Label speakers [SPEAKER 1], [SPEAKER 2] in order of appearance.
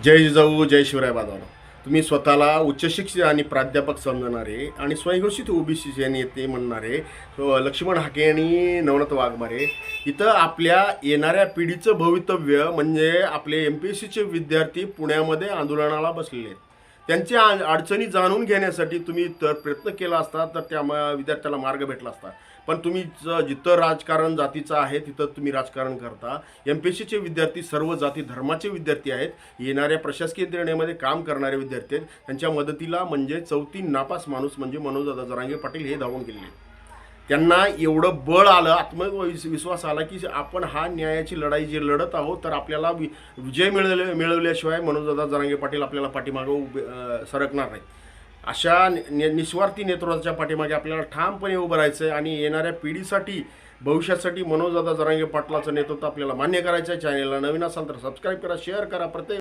[SPEAKER 1] जय जिजाऊ जय शिवराय बाजाराव. तुम्ही स्वतःला उच्च शिक्षित आणि प्राध्यापक समजणारे आणि स्वयंघोषित ओबीसी नेते म्हणणारे लक्ष्मण हाके आणि नवनाथ वाघमारे इथं आपल्या येणाऱ्या पिढीचं भवितव्य म्हणजे आपले MPSCचे विद्यार्थी पुण्यामध्ये आंदोलनाला बसलेले आहेत. त्यांच्या अडचणी जाणून घेण्यासाठी तुम्ही तर प्रयत्न केला असता तर त्या विद्यार्थ्याला मार्ग भेटला असता. पण तुम्ही जिथं राजकारण जातीचं आहे तिथं तुम्ही राजकारण करता. MPSCचे विद्यार्थी सर्व जाती धर्माचे विद्यार्थी आहेत. येणाऱ्या प्रशासकीय निर्णयामध्ये काम करणारे विद्यार्थी आहेत. त्यांच्या मदतीला म्हणजे चौथी नापास माणूस म्हणजे मनोजदादा जरांगे पाटील हे धावून गेले. त्यांना एवढं बळ आलं, आत्मविश्वास आला की आपण हा न्यायाची लढाई जी लढत आहोत तर आपल्याला विजय मिळवल्याशिवाय मनोजदादा जरांगे पाटील आपल्याला पाठीमागं सरकणार नाहीत. अशा निस्वार्थी नेतृत्वाच्या पाठीमागे आपल्याला ठामपणे उभं राहायचं आहे आणि येणाऱ्या पिढीसाठी भविष्यासाठी मनोजदादा जरांगे पाटलाचं नेतृत्व आपल्याला मान्य करायचं आहे. चॅनेलला नवीन असाल तर सबस्क्राईब करा, शेअर करा. प्रत्येक